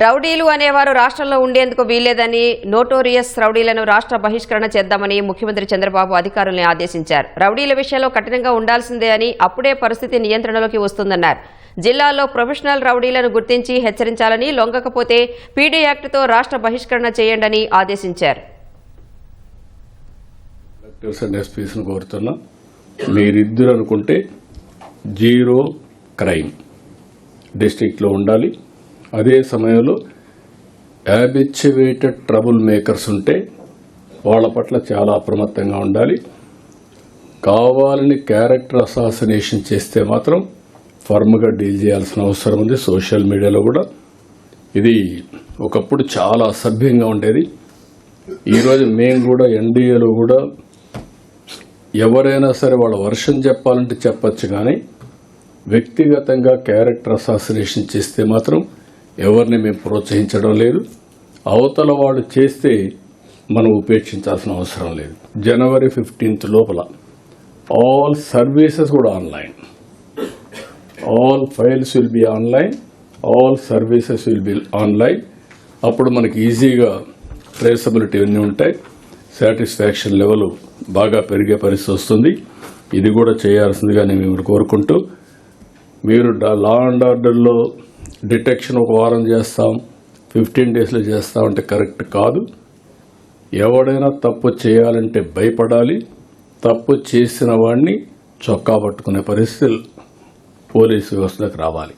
రౌడీలు అనేవారు రాష్ట్రంలో ఉండేందుకు వీల్లేదని, నోటోరియస్ రౌడీలను రాష్ట్ర బహిష్కరణ చేద్దామని ముఖ్యమంత్రి చంద్రబాబు అధికారుల్ని ఆదేశించారు. రౌడీల విషయంలో కఠినంగా ఉండాల్సిందే అని, అప్పుడే పరిస్థితి నియంత్రణలోకి వస్తుందన్నారు. జిల్లాల్లో ప్రొఫెషనల్ రౌడీలను గుర్తించి హెచ్చరించాలని, లొంగకపోతే పీడీ యాక్ట్తో రాష్ట్ర బహిష్కరణ చేయండని ఆదేశించారు. మీరిద్దరు అనుకుంటే జీరో క్రైమ్ డిస్ట్రిక్ట్లో ఉండాలి. అదే సమయంలో హ్యాబిచ్యువేటెడ్ ట్రబుల్ మేకర్స్ ఉంటే వాళ్ళ పట్ల చాలా అప్రమత్తంగా ఉండాలి. కావాలని క్యారెక్టర్ అసాసినేషన్ చేస్తే మాత్రం ఫర్మ్గా డీల్ చేయాల్సిన అవసరం ఉంది. సోషల్ మీడియాలో కూడా ఇది ఒకప్పుడు చాలా అసభ్యంగా ఉండేది. ఈరోజు మేము కూడా ఎన్డీఏలో కూడా ఎవరైనా సరే వాళ్ళ వర్షం చెప్పాలంటే చెప్పచ్చు, కానీ వ్యక్తిగతంగా క్యారెక్టర్ అసాసినేషన్ చేస్తే మాత్రం ఎవరిని మేము ప్రోత్సహించడం లేదు. అవతల వాడు చేస్తే మనం ఉపేక్షించాల్సిన అవసరం లేదు. జనవరి 15 లోపల ఆల్ సర్వీసెస్ కూడా online, all files will be online, all services will be online. అప్పుడు మనకి ఈజీగా ట్రేసబిలిటీ అన్నీ ఉంటాయి. సాటిస్ఫాక్షన్ లెవెల్ బాగా పెరిగే పరిస్థితి వస్తుంది. ఇది కూడా చేయాల్సిందిగా నేను కోరుకుంటూ, మీరు లా అండ్ ఆర్డర్లో డిటెక్షన్ ఒక వారం చేస్తాం, 15 డేస్లో చేస్తామంటే కరెక్ట్ కాదు. ఎవడైనా తప్పు చేయాలంటే భయపడాలి. తప్పు చేసిన వాడిని చొక్కా పట్టుకునే పరిస్థితులు పోలీసు వ్యవస్థకు రావాలి.